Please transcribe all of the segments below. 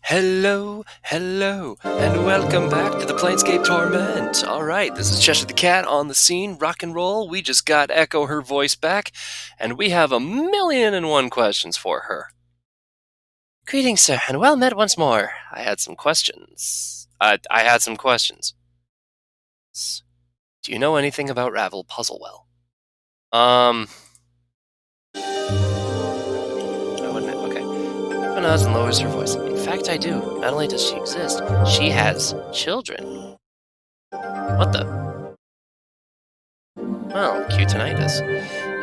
Hello, hello, and welcome back to the Planescape Torment. Alright, this is Xeshire the Cat on the scene, rock and roll. We just got Echo her voice back, and we have 1,000,001 questions for her. Greetings, sir, and well met once more. I had some questions. Do you know anything about Ravel Puzzlewell? I wouldn't. Okay. Echo nods and lowers her voice. In fact, I do. Not only does she exist, she has children. What the? Well, cutinitis.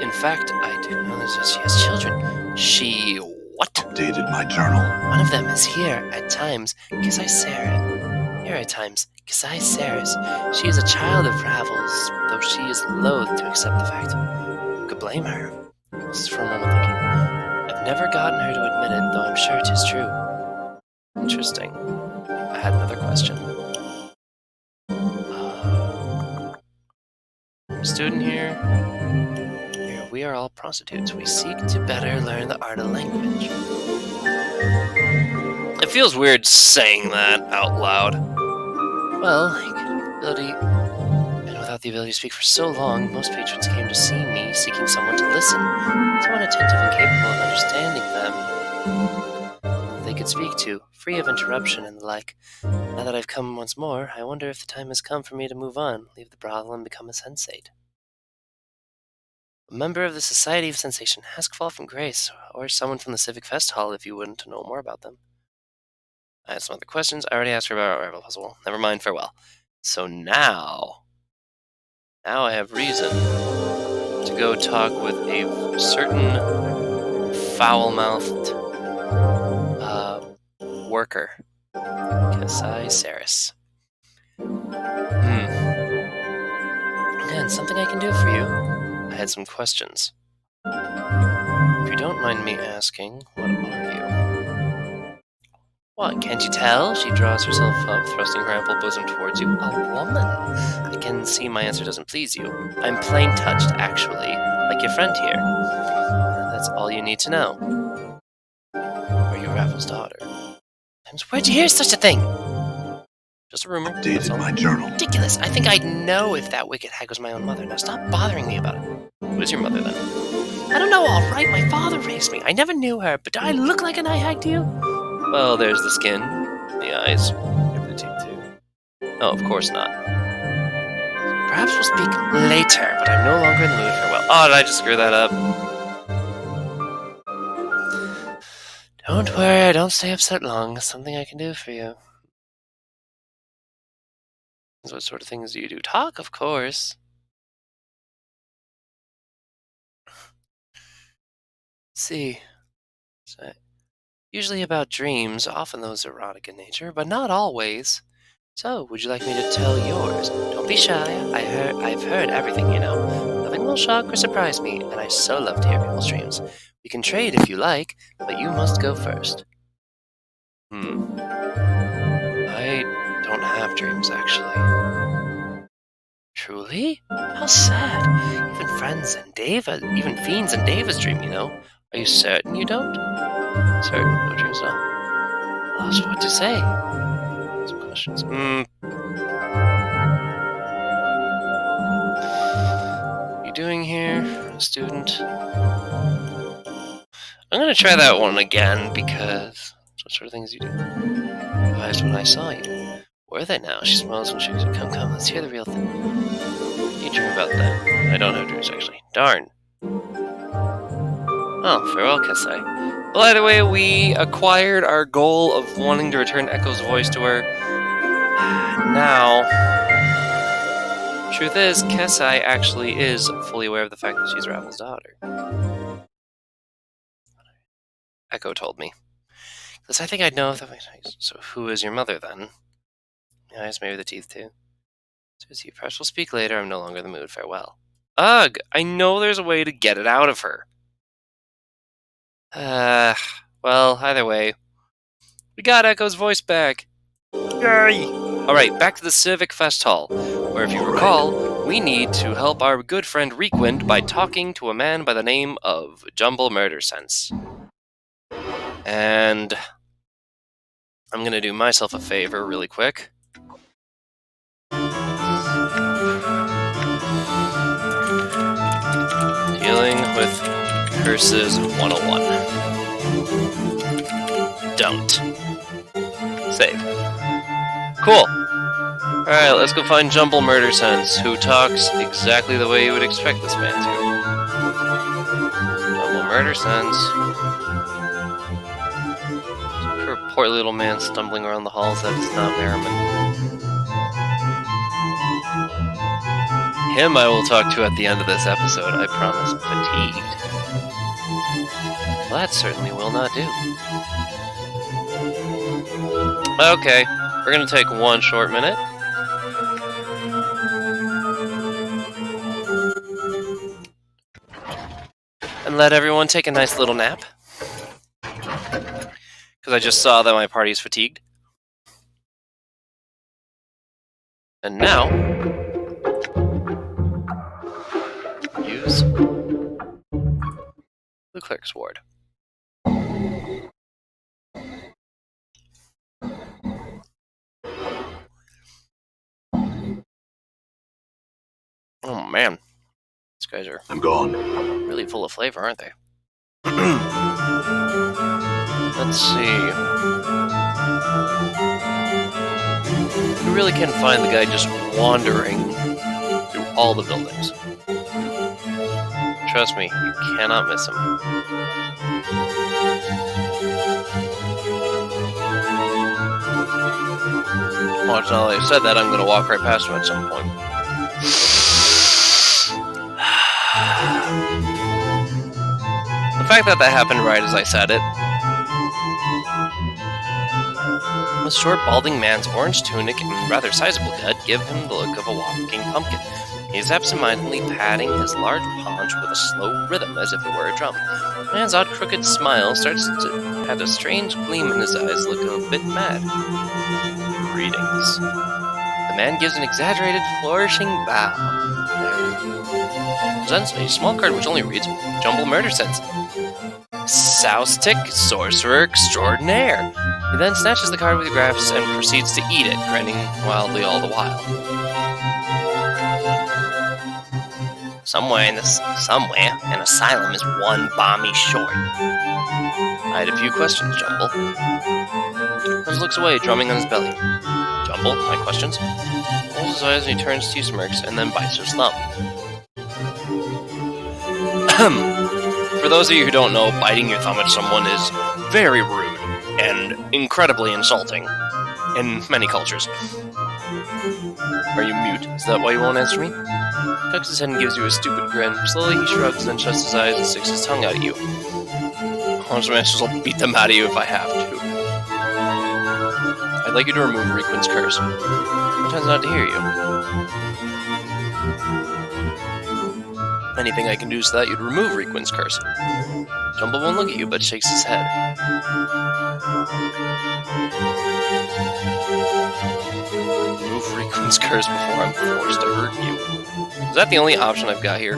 In fact, I do know that she has children. She what? Updated my journal. One of them is here at times, Xeshire. Here at times, Xeshire. She is a child of Ravel's, though she is loath to accept the fact. Who could blame her? This is for a moment thinking. I've never gotten her to admit it, though I'm sure it is true. Interesting. I had another question. Student here. We are all prostitutes. We seek to better learn the art of language. It feels weird saying that out loud. Well, without the ability to speak for so long, most patrons came to see me seeking someone to listen, someone attentive and capable of understanding them, that they could speak to, free of interruption and the like. Now that I've come once more, I wonder if the time has come for me to move on, leave the brothel and become a sensate. A member of the Society of Sensation. Ask Fall from Grace, or someone from the Civic Fest Hall if you wouldn't know more about them. I have some other questions. I already asked her about Ravel Puzzle. Never mind, farewell. So now I have reason to go talk with a certain foul-mouthed worker, Xeshire. And something I can do for you. I had some questions. If you don't mind me asking, what are you? What, can't you tell? She draws herself up, thrusting her ample bosom towards you. A woman. I can see my answer doesn't please you. I'm plain touched, actually, like your friend here. That's all you need to know. Are you Ravel's daughter? Where'd you hear such a thing? Just a rumor. Updated my journal. Ridiculous. I think I'd know if that wicked hag was my own mother. Now stop bothering me about it. Who is your mother, then? I don't know, all right. My father raised me. I never knew her, but do I look like an eye hag to you? Well, there's the skin, the eyes, maybe the teeth, too. Oh, of course not. Perhaps we'll speak later, but I'm no longer in the mood. Farewell. Oh, did I just screw that up? Don't worry, don't stay upset long. Something I can do for you. What sort of things do you do? Talk, of course. Let's see. Usually about dreams, often those erotic in nature, but not always. So, would you like me to tell yours? Don't be shy. I've heard everything, you know. Nothing will shock or surprise me, and I so love to hear people's dreams. We can trade if you like, but you must go first. I don't have dreams, actually. Truly? How sad. Even fiends and Davis dream, you know. Are you certain you don't? Certain, no dreams at all. Lost what to say. Some questions. What are you doing here, student? I'm gonna try that one again because what sort of things do you do? Realized when I saw you. Where are they now? She smiles and shakes her. Come, let's hear the real thing. You dream about that. I don't have dreams, actually. Darn. Oh, farewell, Xeshire. Well, either way, we acquired our goal of wanting to return Echo's voice to her. Now, truth is, Xeshire actually is fully aware of the fact that she's Ravel's daughter. Echo told me. Because I think I'd know if that makes sense. So who is your mother, then? The eyes, maybe the teeth, too. So as you perhaps we'll speak later. I'm no longer in the mood. Farewell. Ugh! I know there's a way to get it out of her. Well, either way. We got Echo's voice back. Yay! Alright, back to the Civic Fest Hall, where if you recall, we need to help our good friend Reekwind by talking to a man by the name of Jumble Murder Sense. And I'm gonna do myself a favor really quick. Dealing with curses 101. Don't. Save. Cool. Alright, let's go find Jumble Murder Sense, who talks exactly the way you would expect this man to. Jumble Murder Sense. Poor little man stumbling around the halls. That is not Merriman. Him I will talk to at the end of this episode, I promise. Fatigued. Well, that certainly will not do. Okay, we're gonna take one short minute. And let everyone take a nice little nap. Because I just saw that my party is fatigued. And now, use the Clerk's Ward. Oh man, these guys are really full of flavor, aren't they? Let's see. You really can find the guy just wandering through all the buildings. Trust me, you cannot miss him. Watch, now that I said that, I'm going to walk right past him at some point. The fact that happened right as I said it. The short, balding man's orange tunic and rather sizable gut give him the look of a walking pumpkin. He is absentmindedly patting his large paunch with a slow rhythm as if it were a drum. The man's odd crooked smile starts to have a strange gleam in his eyes, look a bit mad. Greetings. The man gives an exaggerated, flourishing bow. Presents a small card which only reads, Jumble Murder Sense. Soustic Sorcerer Extraordinaire. He then snatches the card with the graphs and proceeds to eat it, grinning wildly all the while. Somewhere, an asylum is one balmy short. I had a few questions, Jumble. Hans looks away, drumming on his belly. Jumble, my questions? Rolls his eyes and he turns to you, smirks, and then bites his thumb. For those of you who don't know, biting your thumb at someone is very rude and incredibly insulting in many cultures. Are you mute? Is that why you won't answer me? He tucks his head and gives you a stupid grin. Slowly he shrugs, then shuts his eyes and sticks his tongue out at you. Honest Masters, I'll beat them out of you if I have to. I'd like you to remove Requin's curse. He tries not to hear you. Anything I can do so that you'd remove Requin's curse. Jumble won't look at you, but shakes his head. Remove Requin's curse before I'm forced to hurt you. Is that the only option I've got here?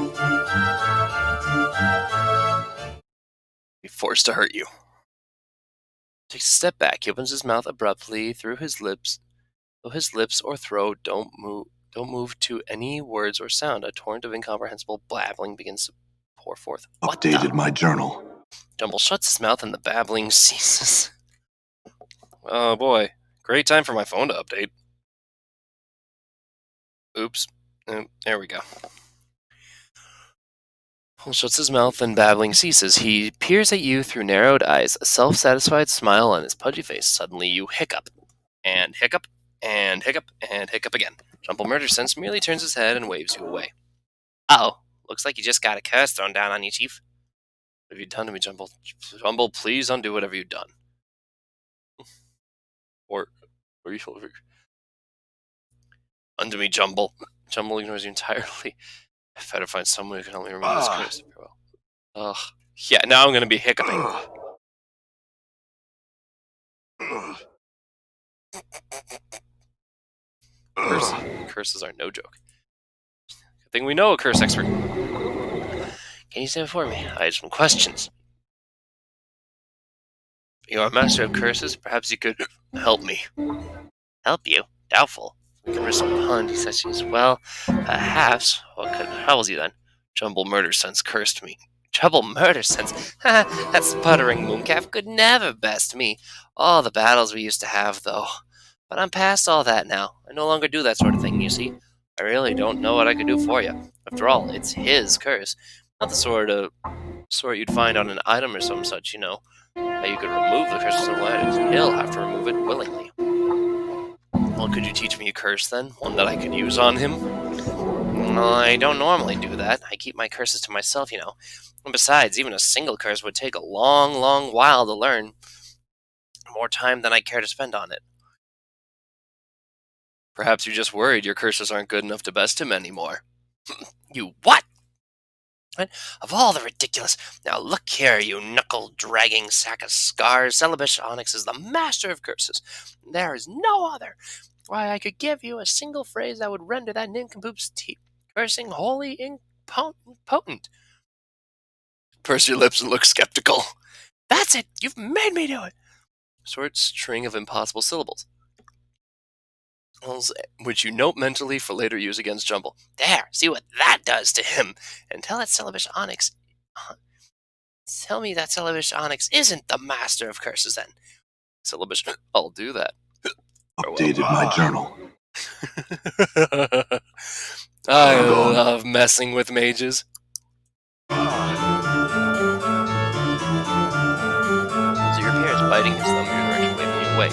Be forced to hurt you. Takes a step back. He opens his mouth abruptly through his lips. Though his lips or throat don't move to any words or sound, a torrent of incomprehensible babbling begins to pour forth. Updated my journal. Jumble shuts his mouth and the babbling ceases. Oh boy. Great time for my phone to update. Oops. There we go. Jumble shuts his mouth and babbling ceases. He peers at you through narrowed eyes, a self-satisfied smile on his pudgy face. Suddenly you hiccup. And hiccup. And hiccup. And hiccup again. Jumble Murder Sense merely turns his head and waves you away. Uh-oh. Looks like you just got a curse thrown down on you, Chief. What have you done to me, Jumble? Jumble, please undo whatever you've done. Or you undo me, Jumble. Jumble ignores you entirely. I better find someone who can help me remove this curse. Ugh. Yeah, now I'm going to be hiccuping. Curses are no joke. Good thing we know a curse expert. Can you stand before me? I have some questions. You are a master of curses. Perhaps you could Help me. Help you? Doubtful. We can risk a pun, he says. Well, perhaps. What could troubles you then? Jumble murder sense cursed me. Trouble murder sense? Ha! That sputtering mooncalf could never best me. All the battles we used to have, though. But I'm past all that now. I no longer do that sort of thing, you see. I really don't know what I could do for you. After all, it's his curse. Not the sort you'd find on an item or some such, you know. How you could remove the curse of some items. He'll have to remove it willingly. Well, could you teach me a curse then? One that I could use on him? Well, I don't normally do that. I keep my curses to myself, you know. And besides, even a single curse would take a long, long while to learn. More time than I care to spend on it. Perhaps you're just worried your curses aren't good enough to best him anymore. You what? Of all the ridiculous... Now look here, you knuckle-dragging sack of scars. Celebish Onyx is the master of curses. There is no other. Why, I could give you a single phrase that would render that nincompoop's cursing wholly impotent. Purse your lips and look skeptical. That's it! You've made me do it! Short string of impossible syllables, which you note mentally for later use against Jumble. There, see what that does to him. And tell that Celebish Onyx... Tell me that Celebish Onyx isn't the master of curses then. Celebish... I'll do that. Updated my journal. I love messing with mages. So your appearance biting his thumb in your direction, waving you away.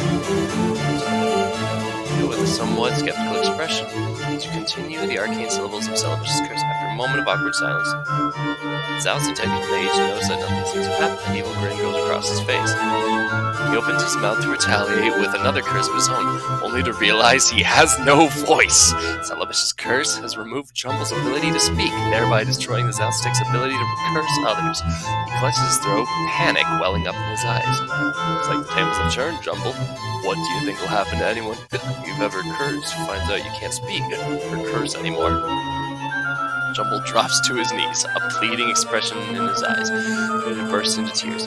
With a somewhat skeptical expression, as you continue the arcane syllables of Celebish's curse. After a moment of awkward silence, Zal's detective mage knows that nothing seems to happen. An evil grin goes across his face. He opens his mouth to retaliate with another curse of his own, only to realize he has no voice. Celebish's curse has removed Jumble's ability to speak, thereby destroying the Zalstick's ability to curse others. He clutches his throat, panic welling up in his eyes. Looks like the tables have turned, Jumble. What do you think will happen to anyone you've ever cursed who finds out you can't speak or curse anymore? Jumble drops to his knees, a pleading expression in his eyes, and he bursts into tears.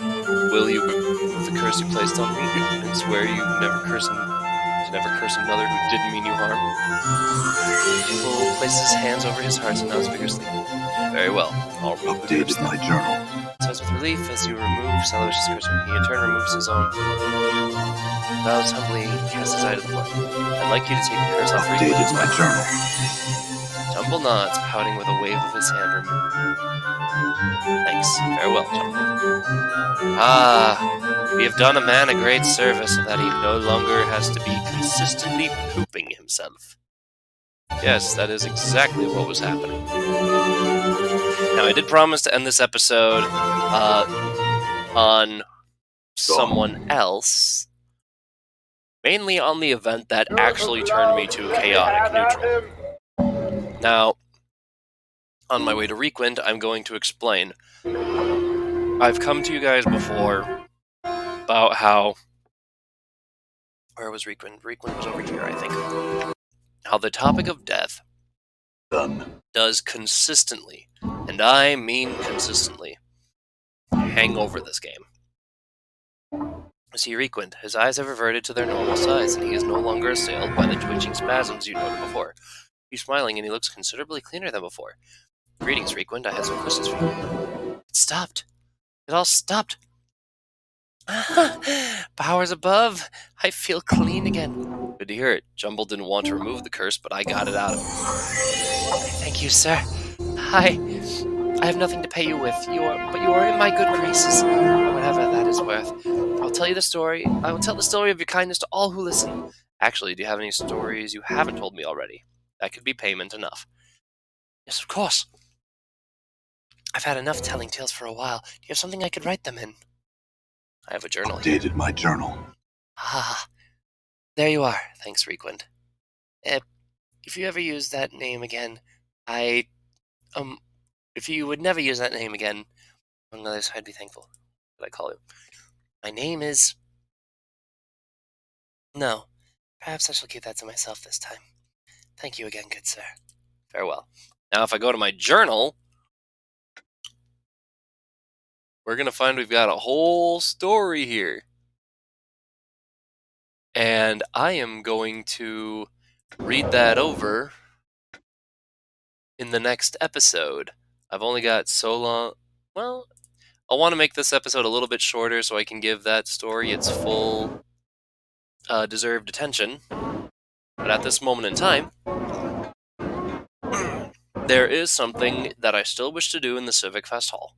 Will you remove the curse you placed on me and swear you never curse another who didn't mean you harm? Jumble places his hands over his heart and nods vigorously. Very well, I'll remove the curse. Updated my journal. Says with relief as you remove Celebish's curse, he in turn removes his own. Bows humbly, casts his eye to the floor. I'd like you to take the curse off frequently. Updated my journal. Jumble nods, pouting with a wave of his hand removed. Thanks. Farewell, Jumble. Ah, we have done a man a great service so that he no longer has to be consistently pooping himself. Yes, that is exactly what was happening. Now, I did promise to end this episode on someone else. Mainly on the event that actually turned me to chaotic neutral. Now, on my way to Requind, I'm going to explain. I've come to you guys before about how... Where was Requind? Requind was over here, I think. How the topic of death does consistently, and I mean consistently, hang over this game. See Requind, his eyes have reverted to their normal size, and he is no longer assailed by the twitching spasms you noted before. He's smiling, and he looks considerably cleaner than before. Greetings, Requind. I have some questions for you. It stopped. It all stopped. Powers above. I feel clean again. Good to hear it. Jumble didn't want to remove the curse, but I got it out of him. Thank you, sir. I have nothing to pay you with. But you are in my good graces, or whatever that is worth. I'll tell you the story. I will tell the story of your kindness to all who listen. Actually, do you have any stories you haven't told me already? That could be payment enough. Yes, of course. I've had enough telling tales for a while. Do you have something I could write them in? I have a journal here. Updated my journal. Ah, there you are. Thanks, Requind. If you ever use that name again, if you would never use that name again, among others, I'd be thankful. What I call you? My name is... No, perhaps I shall keep that to myself this time. Thank you again, good sir. Farewell. Now, if I go to my journal, we're going to find we've got a whole story here. And I am going to read that over in the next episode. I've only got so long. Well, I want to make this episode a little bit shorter so I can give that story its full deserved attention. But at this moment in time, there is something that I still wish to do in the Civic Fest Hall.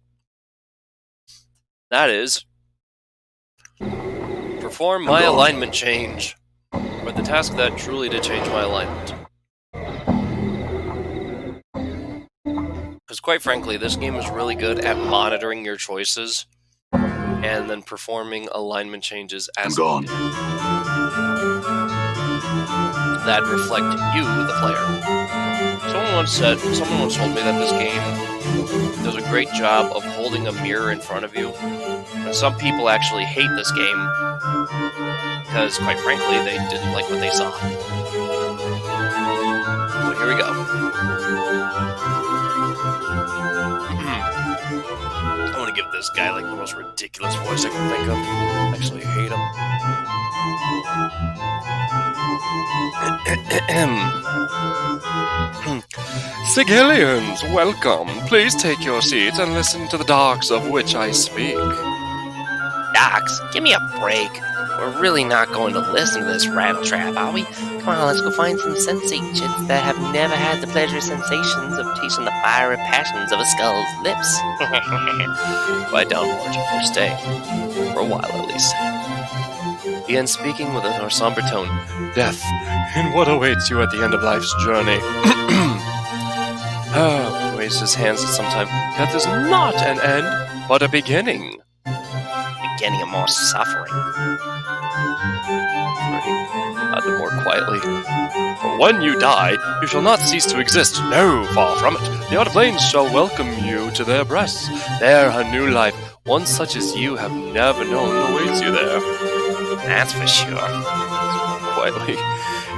That is, perform my alignment change, or the task that truly did change my alignment. Because quite frankly, this game is really good at monitoring your choices and then performing alignment changes as needed that reflect you, the player. Someone once told me that this game does a great job of holding a mirror in front of you. And some people actually hate this game because, quite frankly, they didn't like what they saw. So here we go. I want to give this guy like the most ridiculous voice I can think of. Actually, I hate him. Sigillians, welcome. Please take your seats and listen to the darks of which I speak. Docs, give me a break. We're really not going to listen to this rattle trap, are we? Come on, let's go find some Sensates that have never had the pleasure sensations of tasting the fiery passions of a skull's lips. Quiet down, Mort, or stay. For a while, at least. Began speaking with a more somber tone. Death, in what awaits you at the end of life's journey? Raised his hands at some time. Death is not an end, but a beginning. Beginning of more suffering. Added more quietly. For when you die, you shall not cease to exist. No, far from it. The outer planes shall welcome you to their breasts. There a new life, one such as you have never known, awaits you there. That's for sure. Quietly.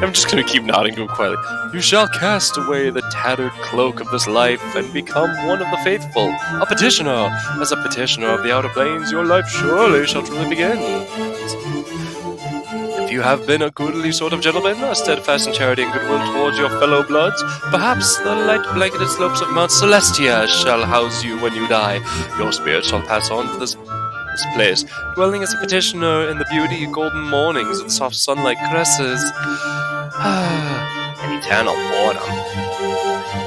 I'm just going to keep nodding to him quietly. You shall cast away the tattered cloak of this life and become one of the faithful, a petitioner. As a petitioner of the outer planes, your life surely shall truly begin. If you have been a goodly sort of gentleman, a steadfast in charity and goodwill towards your fellow bloods, perhaps the light blanketed slopes of Mount Celestia shall house you when you die. Your spirit shall pass on to this place, dwelling as a petitioner in the beauty golden mornings and soft sunlight caresses an eternal boredom.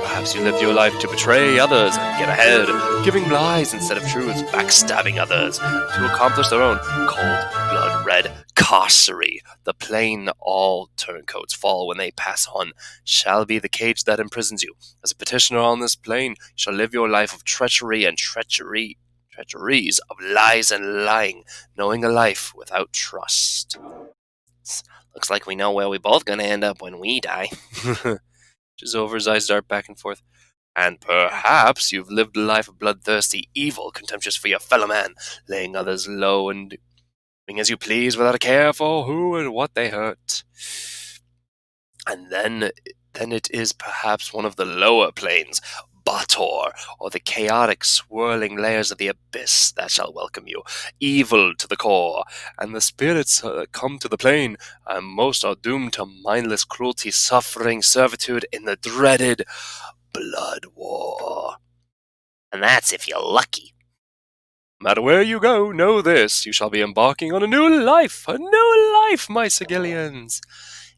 Perhaps you lived your life to betray others and get ahead, giving lies instead of truths, backstabbing others to accomplish their own cold blood red carcery. The plane all turncoats fall when they pass on shall be the cage that imprisons you. As a petitioner on this plane, you shall live your life of treacheries of lies and lying, knowing a life without trust. Looks like we know where we're both going to end up when we die. Just over his eyes dart back and forth. And perhaps you've lived a life of bloodthirsty evil, contemptuous for your fellow man, laying others low and doing as you please without a care for who and what they hurt. And then it is perhaps one of the lower planes, Bator, or the chaotic swirling layers of the abyss that shall welcome you, evil to the core, and the spirits come to the plane, and most are doomed to mindless cruelty, suffering, servitude in the dreaded blood war. And that's if you're lucky. No matter where you go, know this, you shall be embarking on a new life, my Sigillians.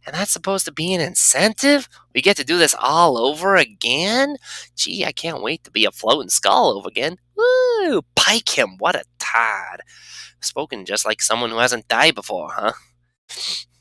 And that's supposed to be an incentive? We get to do this all over again? Gee, I can't wait to be a floating skull over again. Woo! Pike him, what a tard. Spoken just like someone who hasn't died before, huh?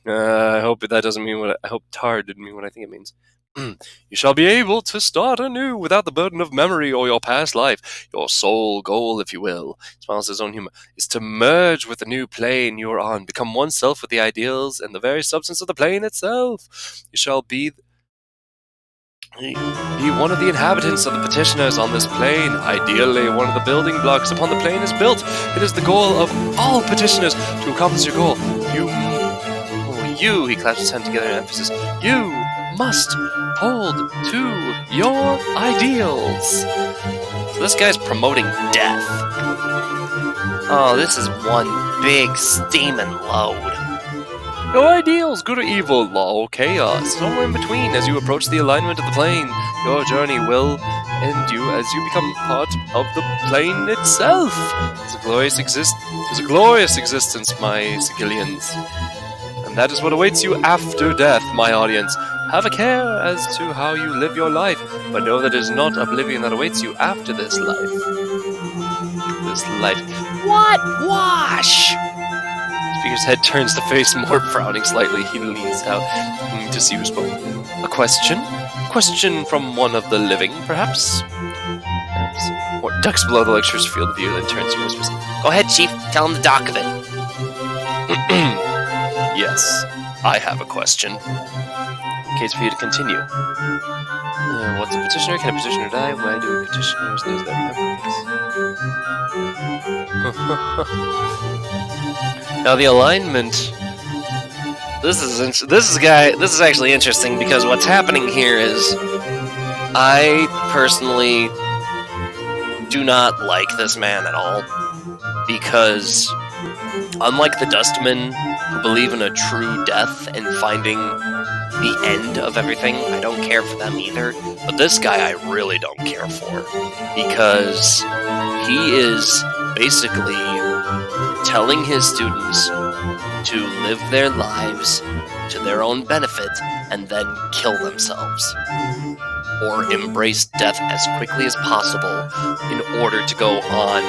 I hope that doesn't mean I hope tard didn't mean what I think it means. You shall be able to start anew without the burden of memory or your past life. Your sole goal, if you will, smiles his own humor, is to merge with the new plane you are on, become oneself with the ideals and the very substance of the plane itself. You shall be one of the inhabitants of the petitioners on this plane, ideally one of the building blocks upon the plane is built. It is the goal of all petitioners to accomplish your goal. You, he claps his hand together in emphasis, you must hold to your ideals. So this guy's promoting death. Oh, this is one big steaming load. Your ideals, good or evil, law or chaos, somewhere in between. As you approach the alignment of the plane, your journey will end you as you become part of the plane itself. It's a glorious existence, my Sigillians. And that is what awaits you after death, my audience. Have a care as to how you live your life, but know that it is not oblivion that awaits you after this life. What? Wash! Speaker's head turns to face more, frowning slightly. He leans out to see who spoke. A question? Question from one of the living, perhaps? Or ducks below the lecturer's field of view, then turns to whispers. Go ahead, Chief. Tell him the doc of it. Yes, I have a question. In case for you to continue. What's a petitioner? Can a petitioner die? Why do petitioners lose their memories? Now the alignment. This is actually interesting because what's happening here is I personally do not like this man at all, because unlike the Dustmen who believe in a true death and finding the end of everything, I don't care for them either. But this guy I really don't care for, because he is basically telling his students to live their lives to their own benefit and then kill themselves, or embrace death as quickly as possible in order to go on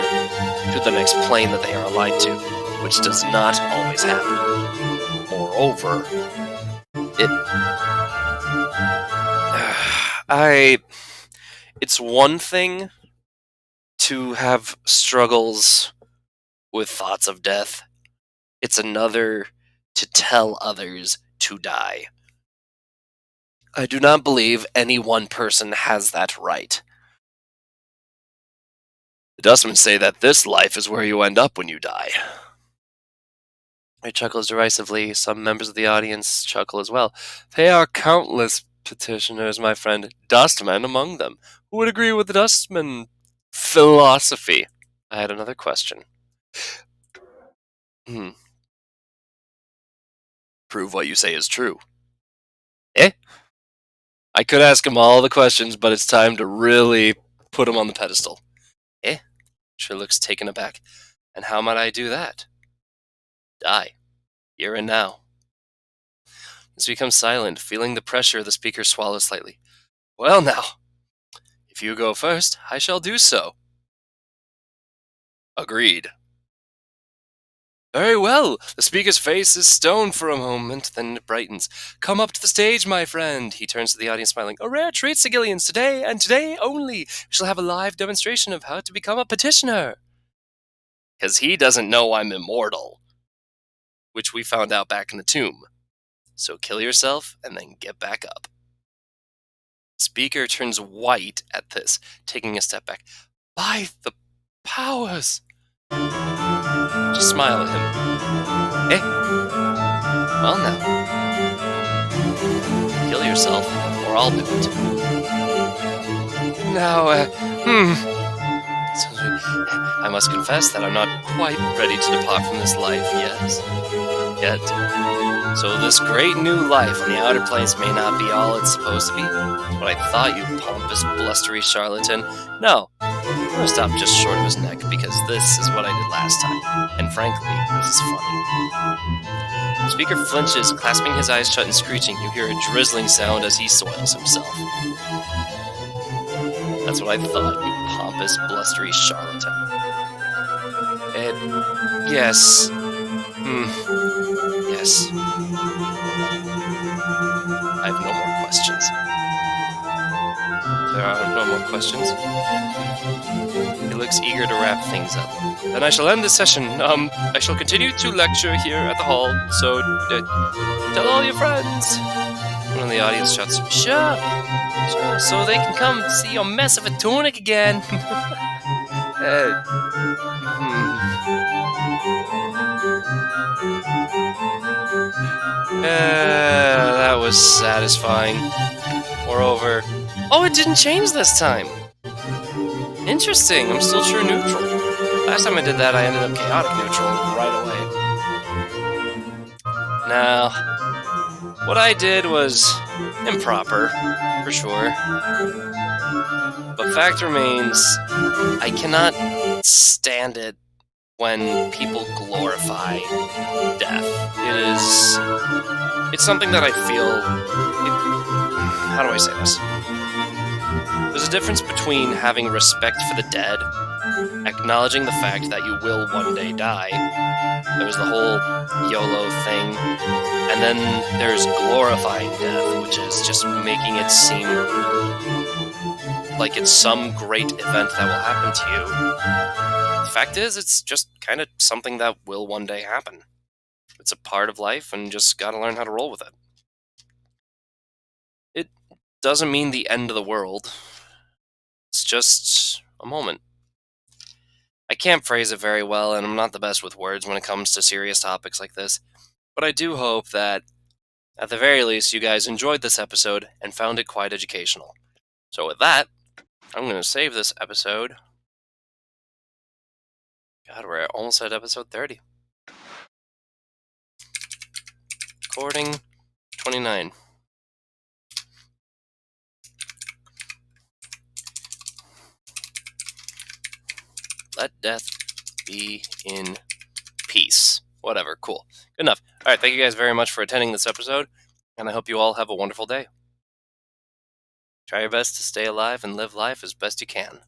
to the next plane that they are aligned to, which does not always happen. Moreover, it's one thing to have struggles with thoughts of death. It's another to tell others to die. I do not believe any one person has that right. The Dustmen say that this life is where you end up when you die. He chuckles derisively. Some members of the audience chuckle as well. They are countless petitioners, my friend. Dustmen among them. Who would agree with the Dustman philosophy? I had another question. Prove what you say is true. Eh? I could ask him all the questions, but it's time to really put him on the pedestal. Eh? Sure looks taken aback. And how might I do that? Die. Here and now. As he becomes silent, feeling the pressure, the speaker swallows slightly. Well now, if you go first, I shall do so. Agreed. Very well. The speaker's face is stone for a moment, then it brightens. Come up to the stage, my friend. He turns to the audience, smiling. A rare treat, Sigillians, today, and today only. We shall have a live demonstration of how to become a petitioner. Because he doesn't know I'm immortal, which we found out back in the tomb. So kill yourself, and then get back up. The speaker turns white at this, taking a step back. By the powers! Just smile at him. Eh? Well now. Kill yourself, or I'll do it. Now, I must confess that I'm not quite ready to depart from this life yet. So this great new life on the outer planes may not be all it's supposed to be. That's what I thought, you pompous, blustery charlatan. No, I'm gonna stop just short of his neck, because this is what I did last time. And frankly, this is funny. The speaker flinches, clasping his eyes shut and screeching. You hear a drizzling sound as he soils himself. That's what I thought, you pompous, blustery charlatan. Yes. Yes. I have no more questions. There are no more questions. He looks eager to wrap things up. Then I shall end this session. I shall continue to lecture here at the hall, so tell all your friends. One of the audience shouts, Sure, so they can come see your mess of a tunic again. That was satisfying. Moreover, it didn't change this time. Interesting, I'm still true neutral. Last time I did that, I ended up chaotic neutral right away. Now, what I did was improper, for sure. But fact remains, I cannot stand it when people glorify death. It's something that I feel, how do I say this? There's a difference between having respect for the dead, acknowledging the fact that you will one day die. There's the whole YOLO thing, and then there's glorifying death, which is just making it seem like it's some great event that will happen to you. The fact is, it's just kind of something that will one day happen. It's a part of life, and just gotta learn how to roll with it. It doesn't mean the end of the world. It's just a moment. I can't phrase it very well, and I'm not the best with words when it comes to serious topics like this, but I do hope that, at the very least, you guys enjoyed this episode and found it quite educational. So with that, I'm going to save this episode. God, we're almost at episode 30. Recording 29. Let death be in peace. Whatever, cool. Good enough. Alright, thank you guys very much for attending this episode, and I hope you all have a wonderful day. Try your best to stay alive and live life as best you can.